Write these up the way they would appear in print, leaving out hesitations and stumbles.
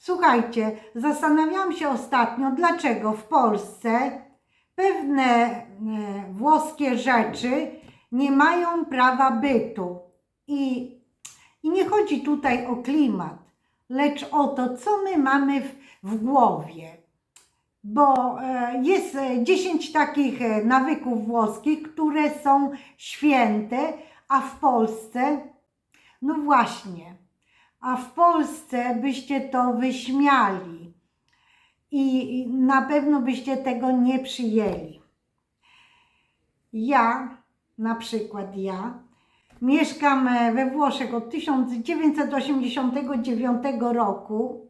Słuchajcie, zastanawiałam się ostatnio, dlaczego w Polsce pewne włoskie rzeczy nie mają prawa bytu. I nie chodzi tutaj o klimat, lecz o to, co my mamy w głowie. Bo jest 10 takich nawyków włoskich, które są święte, a w Polsce, no właśnie, a w Polsce byście to wyśmiali i na pewno byście tego nie przyjęli. Na przykład mieszkam we Włoszech od 1989 roku.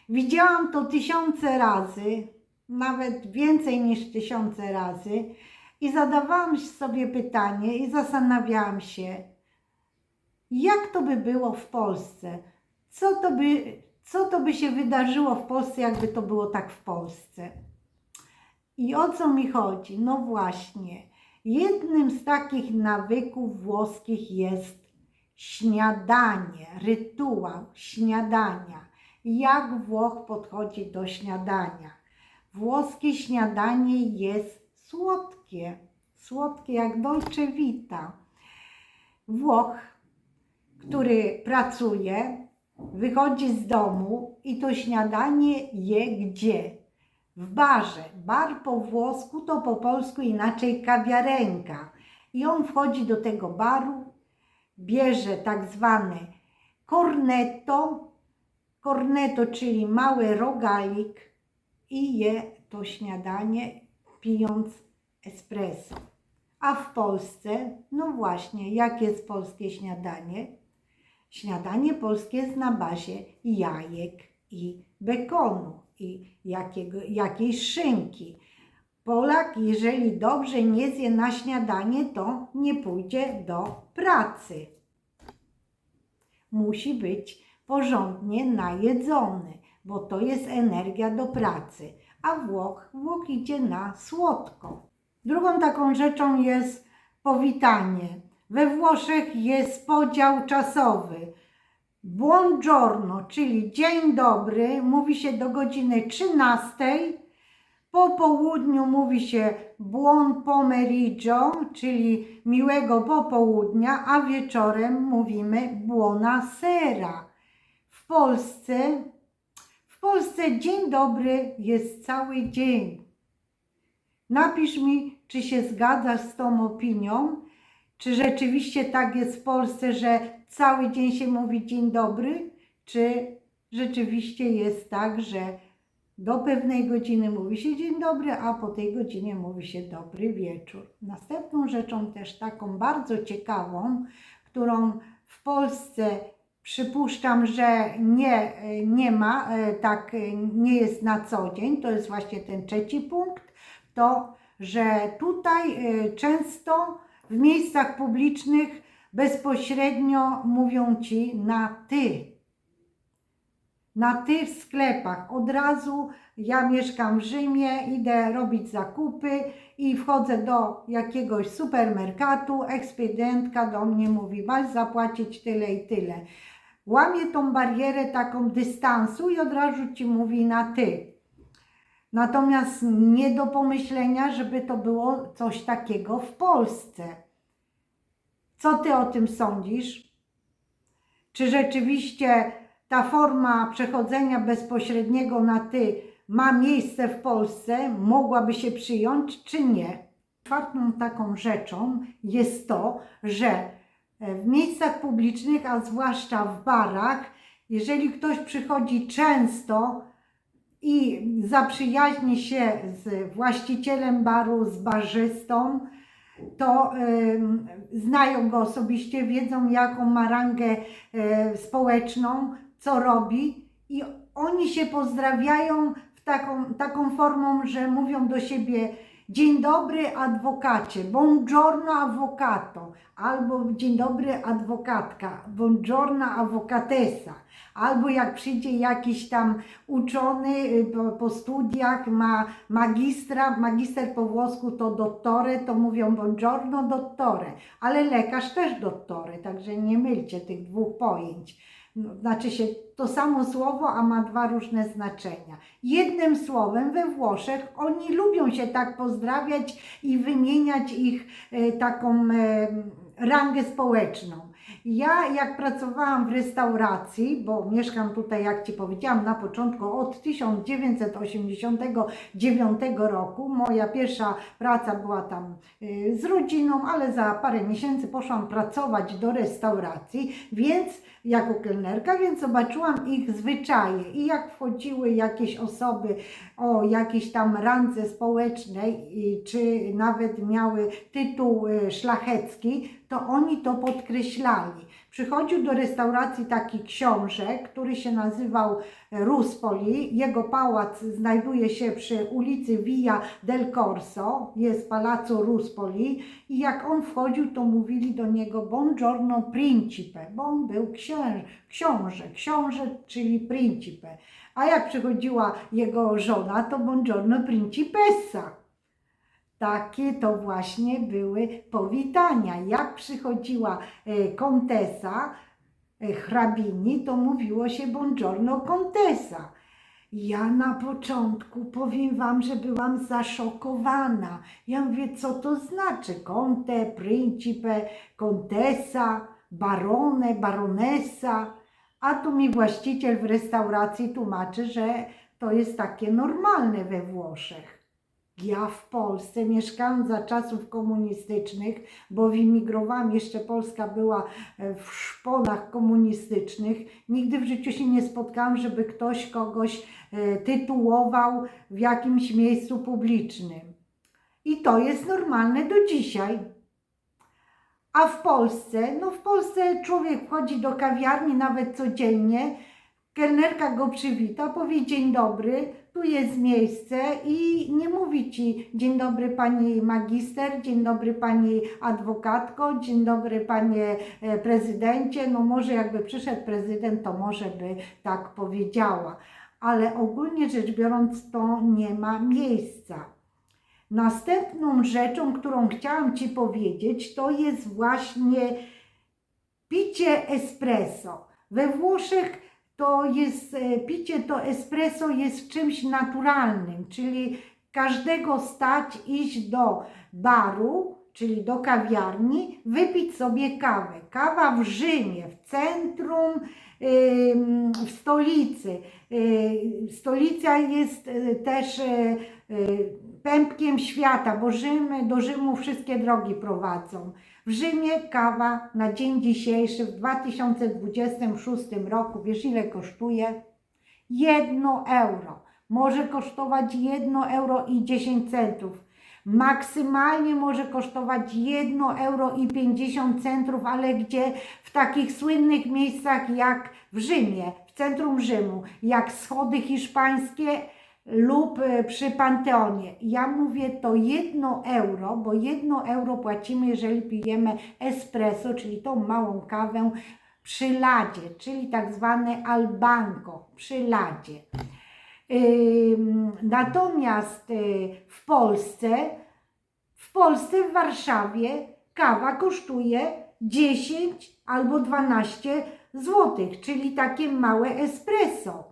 Widziałam to tysiące razy, nawet więcej niż tysiące razy i zadawałam sobie pytanie i zastanawiałam się, jak to by było w Polsce? Co to by się wydarzyło w Polsce, jakby to było tak w Polsce? I o co mi chodzi? No właśnie, jednym z takich nawyków włoskich jest śniadanie, rytuał śniadania. Jak Włoch podchodzi do śniadania? Włoskie śniadanie jest słodkie jak dolce vita. Włoch, który pracuje, wychodzi z domu i to śniadanie je gdzie? W barze. Bar po włosku to po polsku inaczej kawiarenka. I on wchodzi do tego baru, bierze tak zwane cornetto, czyli mały rogalik i je to śniadanie, pijąc espresso. A w Polsce, no właśnie, jakie jest polskie śniadanie? Śniadanie polskie jest na bazie jajek i bekonu i jakiejś szynki. Polak, jeżeli dobrze nie zje na śniadanie, to nie pójdzie do pracy. Musi być porządnie najedzony, bo to jest energia do pracy. A Włoch idzie na słodko. Drugą taką rzeczą jest powitanie. We Włoszech jest podział czasowy. Buongiorno, czyli dzień dobry, mówi się do godziny 13. Po południu mówi się buon pomeriggio, czyli miłego popołudnia, a wieczorem mówimy buonasera. W Polsce dzień dobry jest cały dzień. Napisz mi, czy się zgadzasz z tą opinią, czy rzeczywiście tak jest w Polsce, że cały dzień się mówi dzień dobry, czy rzeczywiście jest tak, że do pewnej godziny mówi się dzień dobry, a po tej godzinie mówi się dobry wieczór. Następną rzeczą też taką bardzo ciekawą, którą w Polsce przypuszczam, że nie ma, tak nie jest na co dzień, to jest właśnie ten trzeci punkt, to, że tutaj często w miejscach publicznych bezpośrednio mówią Ci na ty. Na ty w sklepach. Od razu ja mieszkam w Rzymie, idę robić zakupy i wchodzę do jakiegoś supermerkatu, ekspedientka do mnie mówi, masz zapłacić tyle i tyle. Łamie tą barierę taką dystansu i od razu Ci mówi na ty. Natomiast nie do pomyślenia, żeby to było coś takiego w Polsce. Co Ty o tym sądzisz? Czy rzeczywiście ta forma przechodzenia bezpośredniego na ty ma miejsce w Polsce, mogłaby się przyjąć, czy nie? Czwartą taką rzeczą jest to, że w miejscach publicznych, a zwłaszcza w barach, jeżeli ktoś przychodzi często i zaprzyjaźni się z właścicielem baru, z barzystą, to znają go osobiście, wiedzą jaką ma rangę społeczną, co robi i oni się pozdrawiają taką formą, że mówią do siebie dzień dobry adwokacie, buongiorno avvocato, albo dzień dobry adwokatka, buongiorno avvocatessa, albo jak przyjdzie jakiś tam uczony po studiach, ma magister po włosku to dottore, to mówią buongiorno dottore, ale lekarz też dottore, także nie mylcie tych dwóch pojęć. no, znaczy się to samo słowo, a ma dwa różne znaczenia. Jednym słowem we Włoszech oni lubią się tak pozdrawiać i wymieniać ich taką rangę społeczną. Ja jak pracowałam w restauracji, bo mieszkam tutaj, jak Ci powiedziałam na początku, od 1989 roku. Moja pierwsza praca była tam z rodziną, ale za parę miesięcy poszłam pracować do restauracji, więc jako kelnerka, więc zobaczyłam ich zwyczaje i jak wchodziły jakieś osoby o jakiejś tam randze społecznej, czy nawet miały tytuł szlachecki, to oni to podkreślali. Przychodził do restauracji taki książę, który się nazywał Ruspoli. Jego pałac znajduje się przy ulicy Via del Corso, jest Palazzo Ruspoli i jak on wchodził, to mówili do niego Buongiorno Principe, bo on był książę, czyli Principe. A jak przychodziła jego żona, to Buongiorno Principessa. Takie to właśnie były powitania. Jak przychodziła kontesa, hrabini, to mówiło się Buongiorno Contessa. Ja na początku, powiem Wam, że byłam zaszokowana. Ja mówię, co to znaczy? Conte, Principe, Contessa, Barone, Baronessa. A tu mi właściciel w restauracji tłumaczy, że to jest takie normalne we Włoszech. Ja w Polsce mieszkałam za czasów komunistycznych, bo wyimigrowałam, jeszcze Polska była w szponach komunistycznych. Nigdy w życiu się nie spotkałam, żeby ktoś kogoś tytułował w jakimś miejscu publicznym. I to jest normalne do dzisiaj. A w Polsce, no w Polsce człowiek wchodzi do kawiarni nawet codziennie, kelnerka go przywita, powie dzień dobry, tu jest miejsce i nie mówi Ci dzień dobry Pani magister, dzień dobry Pani adwokatko, dzień dobry Panie prezydencie. No może jakby przyszedł prezydent, to może by tak powiedziała, ale ogólnie rzecz biorąc to nie ma miejsca. Następną rzeczą, którą chciałam Ci powiedzieć, to jest właśnie picie espresso. We Włoszech to jest, picie to espresso jest czymś naturalnym, czyli każdego stać iść do baru, czyli do kawiarni, wypić sobie kawę. Kawa w Rzymie, w centrum, w stolicy. Stolica jest też pępkiem świata, bo do Rzymu wszystkie drogi prowadzą. W Rzymie kawa na dzień dzisiejszy, w 2026 roku, wiesz ile kosztuje? 1 euro. Może kosztować 1,10 euro. Maksymalnie może kosztować 1,50 euro, ale gdzie? W takich słynnych miejscach jak w Rzymie, w centrum Rzymu, jak schody hiszpańskie lub przy Panteonie. Ja mówię to 1 euro, bo 1 euro płacimy, jeżeli pijemy espresso, czyli tą małą kawę przy ladzie, czyli tak zwane al banco, przy ladzie. Natomiast w Polsce, w Warszawie kawa kosztuje 10 albo 12 zł, czyli takie małe espresso.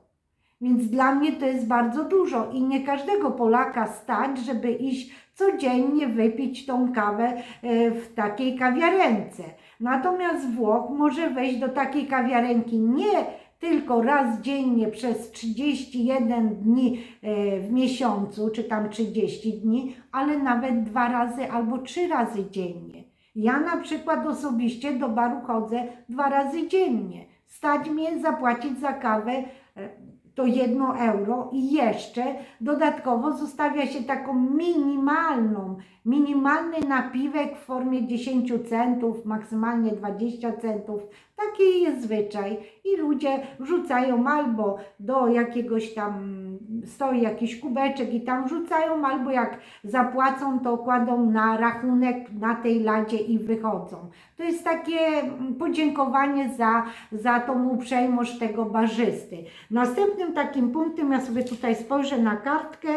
Więc dla mnie to jest bardzo dużo i nie każdego Polaka stać, żeby iść codziennie wypić tą kawę w takiej kawiarence. Natomiast Włoch może wejść do takiej kawiarenki nie tylko raz dziennie przez 31 dni w miesiącu, czy tam 30 dni, ale nawet 2 razy albo 3 razy dziennie. Ja na przykład osobiście do baru chodzę 2 razy dziennie. Stać mnie zapłacić za kawę to 1 euro i jeszcze dodatkowo zostawia się taką minimalny napiwek w formie 10 centów, maksymalnie 20 centów. Taki jest zwyczaj i ludzie wrzucają albo do jakiegoś tam, stoi jakiś kubeczek i tam wrzucają, albo jak zapłacą, to kładą na rachunek na tej ladzie i wychodzą. To jest takie podziękowanie za tą uprzejmość tego barzysty. Następnym takim punktem, ja sobie tutaj spojrzę na kartkę,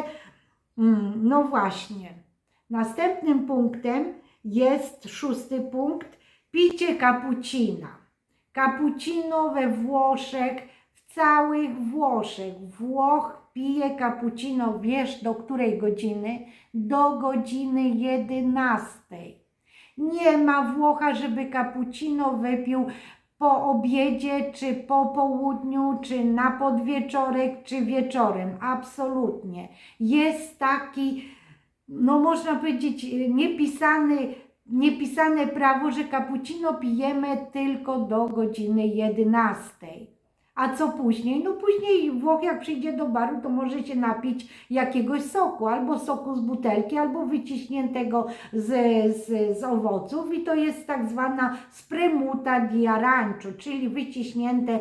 no właśnie, następnym punktem jest 6. punkt, picie cappuccina. Cappuccino we Włoszech, w całych Włoszech. Włoch pije cappuccino, wiesz do której godziny? Do godziny 11. Nie ma Włocha, żeby cappuccino wypił po obiedzie, czy po południu, czy na podwieczorek, czy wieczorem. Absolutnie. Jest taki, no można powiedzieć, niepisane prawo, że cappuccino pijemy tylko do godziny 11. A co później? No później Włoch jak przyjdzie do baru, to może się napić jakiegoś soku, albo soku z butelki, albo wyciśniętego z owoców i to jest tak zwana spremuta di arancio, czyli wyciśnięte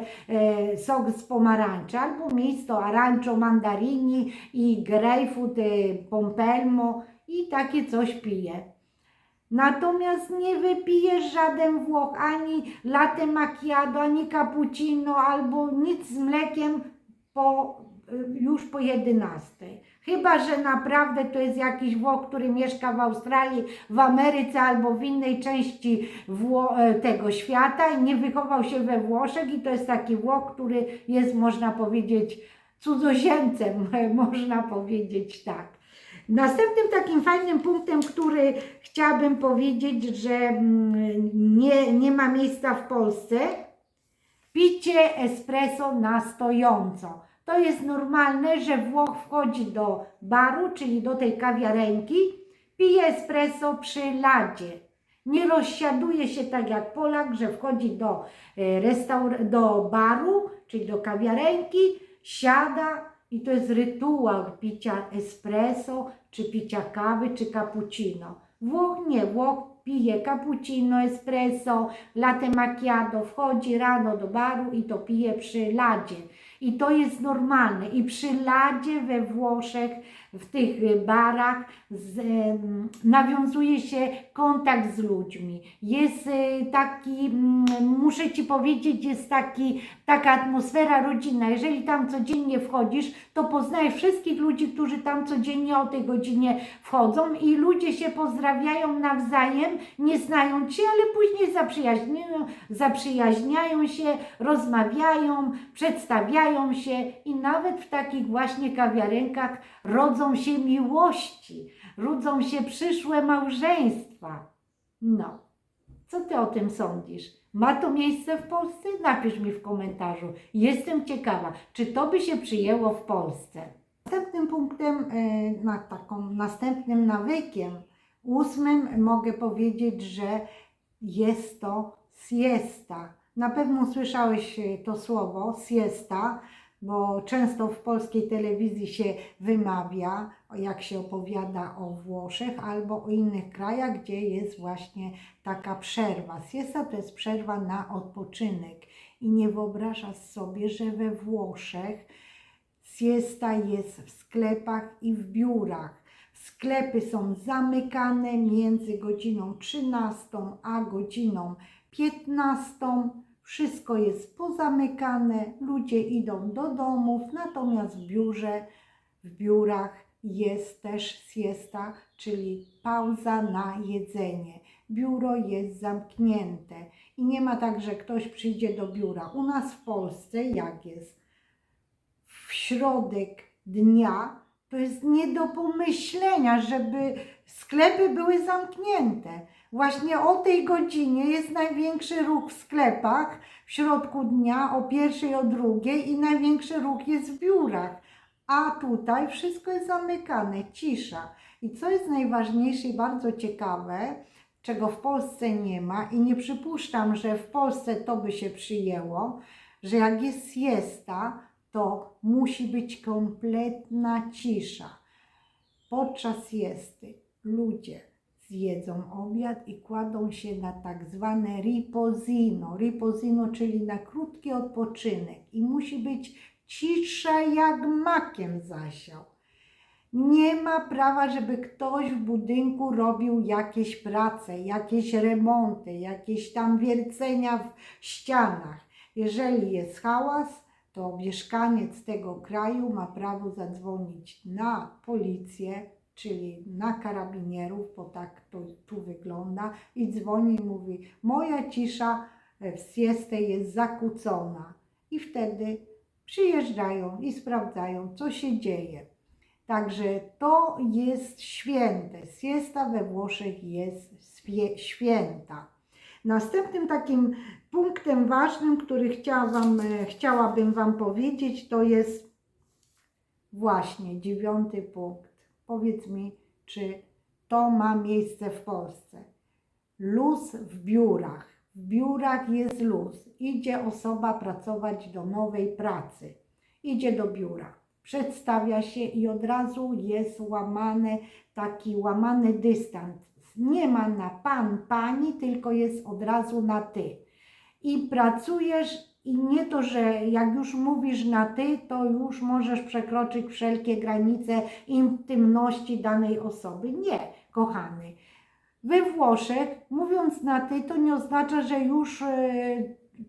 sok z pomarańczy, albo misto arancio mandarini i grapefruit pompelmo i takie coś pije. Natomiast nie wypijesz żaden Włoch ani latte macchiato, ani cappuccino, albo nic z mlekiem już po 11. Chyba że naprawdę to jest jakiś Włoch, który mieszka w Australii, w Ameryce albo w innej części tego świata i nie wychował się we Włoszech i to jest taki Włoch, który jest, można powiedzieć, cudzoziemcem, można powiedzieć tak. Następnym takim fajnym punktem, który chciałabym powiedzieć, że nie ma miejsca w Polsce, picie espresso na stojąco. To jest normalne, że Włoch wchodzi do baru, czyli do tej kawiarenki, pije espresso przy ladzie. Nie rozsiaduje się tak jak Polak, że wchodzi do baru, czyli do kawiarenki, siada i to jest rytuał picia espresso, czy picia kawy, czy cappuccino. Włoch nie, Włoch pije cappuccino, espresso, latte macchiato, wchodzi rano do baru i to pije przy ladzie. I to jest normalne. I przy ladzie we Włoszech, w tych barach nawiązuje się kontakt z ludźmi. Jest taki, muszę Ci powiedzieć, jest taka atmosfera rodzinna. Jeżeli tam codziennie wchodzisz, to poznajesz wszystkich ludzi, którzy tam codziennie o tej godzinie wchodzą i ludzie się pozdrawiają nawzajem, nie znając się, ale później zaprzyjaźniają się, rozmawiają, przedstawiają się i nawet w takich właśnie kawiarenkach rodzą się miłości, rodzą się przyszłe małżeństwa. No, co Ty o tym sądzisz? Ma to miejsce w Polsce? Napisz mi w komentarzu. Jestem ciekawa, czy to by się przyjęło w Polsce. Następnym punktem, następnym nawykiem, 8, mogę powiedzieć, że jest to siesta. Na pewno słyszałeś to słowo, siesta, bo często w polskiej telewizji się wymawia, jak się opowiada o Włoszech albo o innych krajach, gdzie jest właśnie taka przerwa. Siesta to jest przerwa na odpoczynek i nie wyobrażasz sobie, że we Włoszech siesta jest w sklepach i w biurach. Sklepy są zamykane między godziną 13 a godziną 15. Wszystko jest pozamykane, ludzie idą do domów, natomiast w biurach jest też siesta, czyli pauza na jedzenie. Biuro jest zamknięte i nie ma tak, że ktoś przyjdzie do biura. U nas w Polsce jak jest? W środek dnia to jest nie do pomyślenia, żeby sklepy były zamknięte. Właśnie o tej godzinie jest największy ruch w sklepach w środku dnia, o 1, o 2 i największy ruch jest w biurach. A tutaj wszystko jest zamykane, cisza. I co jest najważniejsze i bardzo ciekawe, czego w Polsce nie ma i nie przypuszczam, że w Polsce to by się przyjęło, że jak jest siesta, to musi być kompletna cisza. Podczas siesty ludzie zjedzą obiad i kładą się na tak zwane riposino. Riposino, czyli na krótki odpoczynek. I musi być cisza jak makiem zasiał. Nie ma prawa, żeby ktoś w budynku robił jakieś prace, jakieś remonty, jakieś tam wiercenia w ścianach. Jeżeli jest hałas, to mieszkaniec tego kraju ma prawo zadzwonić na policję, czyli na karabinierów, bo tak to tu wygląda, i dzwoni i mówi: moja cisza w siestę jest zakłócona i wtedy przyjeżdżają i sprawdzają, co się dzieje. Także to jest święte. Siesta we Włoszech jest święta. Następnym takim punktem ważnym, który chciałabym Wam powiedzieć, to jest właśnie 9. punkt. Powiedz mi, czy to ma miejsce w Polsce. Luz w biurach. W biurach jest luz. Idzie osoba pracować do nowej pracy. Idzie do biura. Przedstawia się i od razu jest taki łamany dystans. Nie ma na pan, pani, tylko jest od razu na ty. I pracujesz i nie to, że jak już mówisz na ty, to już możesz przekroczyć wszelkie granice intymności danej osoby. Nie, kochany. We Włoszech, mówiąc na ty, to nie oznacza, że już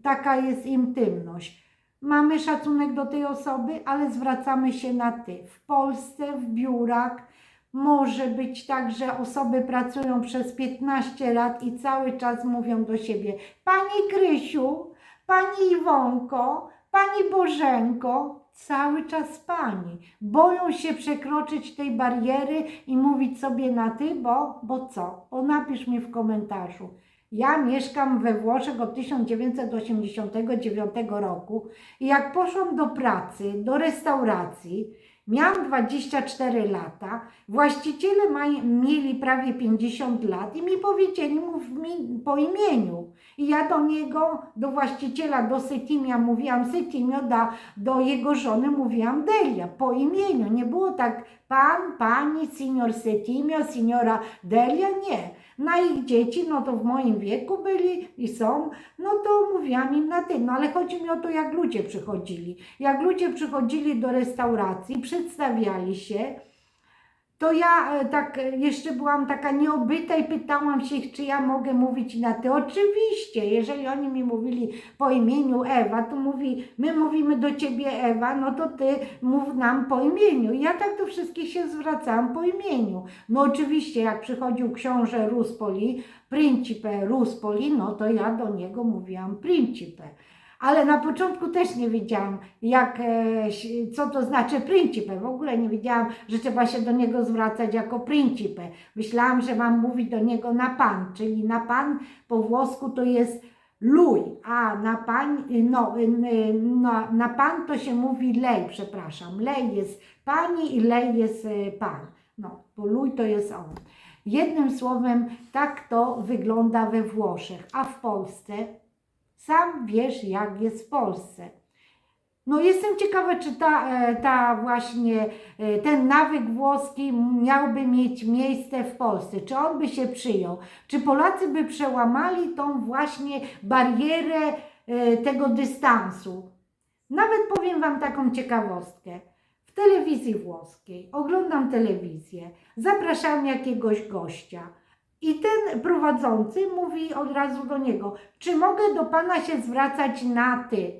taka jest intymność. Mamy szacunek do tej osoby, ale zwracamy się na ty. W Polsce, w biurach może być tak, że osoby pracują przez 15 lat i cały czas mówią do siebie: Pani Krysiu, Pani Iwonko, Pani Bożenko, cały czas Pani. Boją się przekroczyć tej bariery i mówić sobie na ty, bo co? Napisz mi w komentarzu. Ja mieszkam we Włoszech od 1989 roku i jak poszłam do pracy, do restauracji, miałam 24 lata, właściciele mieli prawie 50 lat i mi powiedzieli, mów mi po imieniu. I ja do niego, do właściciela, do Settimia mówiłam Settimio, do jego żony mówiłam Delia, po imieniu. Nie było tak pan, pani, signor Settimio, signora Delia, nie. Na ich dzieci, no to w moim wieku byli i są, no to mówiłam im na ty. No ale chodzi mi o to, jak ludzie przychodzili. Jak ludzie przychodzili do restauracji, przedstawiali się, to ja tak jeszcze byłam taka nieobyta i pytałam się ich, czy ja mogę mówić na ty. Oczywiście, jeżeli oni mi mówili po imieniu Ewa, to my mówimy do ciebie Ewa, no to ty mów nam po imieniu. I ja tak do wszystkich się zwracałam po imieniu. No oczywiście, jak przychodził książę Ruspoli, Principe Ruspoli, no to ja do niego mówiłam Principe. Ale na początku też nie wiedziałam, co to znaczy principe. W ogóle nie wiedziałam, że trzeba się do niego zwracać jako principe. Myślałam, że mam mówić do niego na pan, czyli na pan po włosku to jest lui, a na pan to się mówi lej, przepraszam. Lej jest pani i lej jest pan. No, bo lui to jest on. Jednym słowem, tak to wygląda we Włoszech, a w Polsce sam wiesz, jak jest w Polsce. No jestem ciekawa, czy ten nawyk włoski miałby mieć miejsce w Polsce, czy on by się przyjął, czy Polacy by przełamali tą właśnie barierę tego dystansu. Nawet powiem Wam taką ciekawostkę. W telewizji włoskiej, oglądam telewizję, zapraszam jakiegoś gościa. I ten prowadzący mówi od razu do niego: czy mogę do pana się zwracać na ty?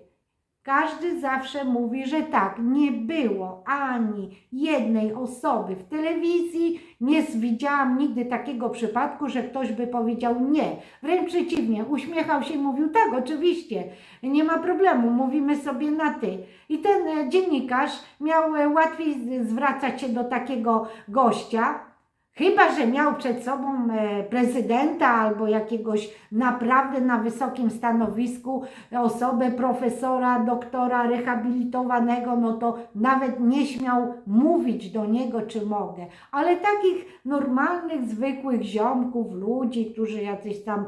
Każdy zawsze mówi, że tak. Nie było ani jednej osoby w telewizji, nie widziałam nigdy takiego przypadku, że ktoś by powiedział nie. Wręcz przeciwnie, uśmiechał się i mówił: tak, oczywiście, nie ma problemu, mówimy sobie na ty. I ten dziennikarz miał łatwiej zwracać się do takiego gościa, chyba że miał przed sobą prezydenta albo jakiegoś naprawdę na wysokim stanowisku osobę profesora, doktora rehabilitowanego, no to nawet nie śmiał mówić do niego, czy mogę. Ale takich normalnych, zwykłych ziomków, ludzi, którzy jacyś tam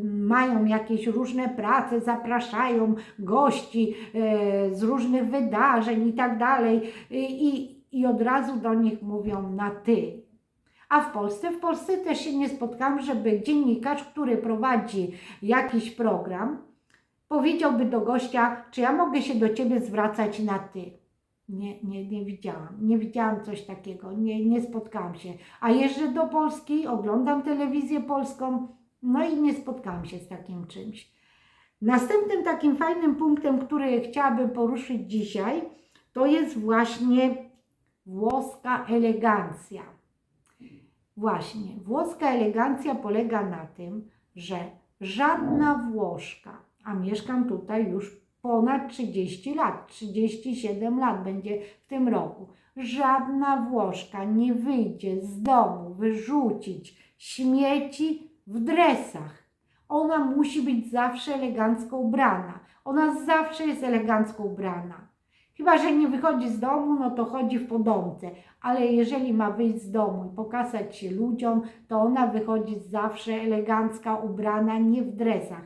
mają jakieś różne prace, zapraszają gości z różnych wydarzeń i tak dalej i od razu do nich mówią na ty. A w Polsce też się nie spotkałam, żeby dziennikarz, który prowadzi jakiś program, powiedziałby do gościa: czy ja mogę się do ciebie zwracać na ty. Nie widziałam. Nie widziałam coś takiego. Nie spotkałam się. A jeżdżę do Polski, oglądam telewizję polską, no i nie spotkałam się z takim czymś. Następnym takim fajnym punktem, który chciałabym poruszyć dzisiaj, to jest właśnie włoska elegancja. Właśnie, włoska elegancja polega na tym, że żadna Włoszka, a mieszkam tutaj już ponad 30 lat, 37 lat będzie w tym roku. Żadna Włoszka nie wyjdzie z domu wyrzucić śmieci w dresach. Ona musi być zawsze elegancko ubrana. Ona zawsze jest elegancko ubrana. Chyba że nie wychodzi z domu, no to chodzi w podomce. Ale jeżeli ma wyjść z domu i pokazać się ludziom, to ona wychodzi zawsze elegancka, ubrana, nie w dresach.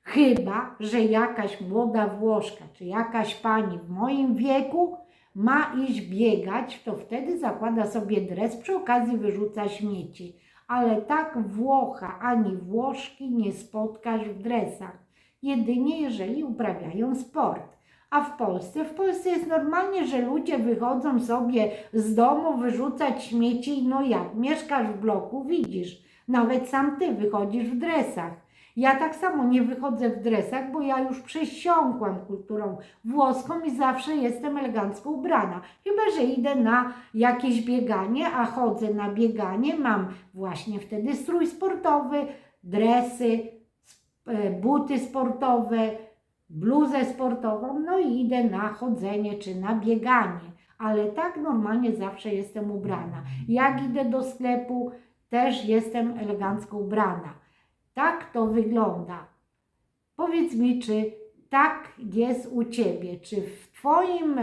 Chyba że jakaś młoda Włoszka, czy jakaś pani w moim wieku ma iść biegać, to wtedy zakłada sobie dres, przy okazji wyrzuca śmieci. Ale tak Włocha ani Włoszki nie spotkasz w dresach, jedynie jeżeli uprawiają sport. A w Polsce jest normalnie, że ludzie wychodzą sobie z domu wyrzucać śmieci, no jak, mieszkasz w bloku, widzisz, nawet sam ty wychodzisz w dresach. Ja tak samo nie wychodzę w dresach, bo ja już przesiąkłam kulturą włoską i zawsze jestem elegancko ubrana. Chyba że idę na jakieś bieganie, a chodzę na bieganie, mam właśnie wtedy strój sportowy, dresy, buty sportowe, bluzę sportową, no i idę na chodzenie czy na bieganie. Ale tak normalnie zawsze jestem ubrana. Jak idę do sklepu, też jestem elegancko ubrana. Tak to wygląda. Powiedz mi, czy tak jest u Ciebie? Czy w Twoim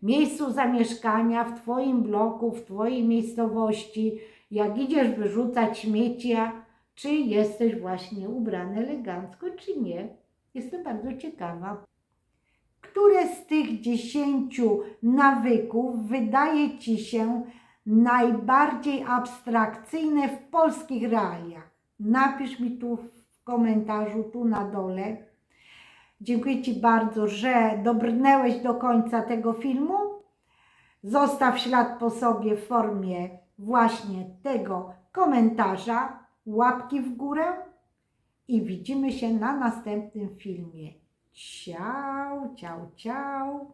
miejscu zamieszkania, w Twoim bloku, w Twojej miejscowości, jak idziesz wyrzucać śmiecia, czy jesteś właśnie ubrany elegancko, czy nie? Jestem bardzo ciekawa. Które z tych 10 nawyków wydaje Ci się najbardziej abstrakcyjne w polskich realiach? Napisz mi tu w komentarzu, tu na dole. Dziękuję Ci bardzo, że dobrnęłeś do końca tego filmu. Zostaw ślad po sobie w formie właśnie tego komentarza, łapki w górę i widzimy się na następnym filmie. Ciao, ciao, ciao.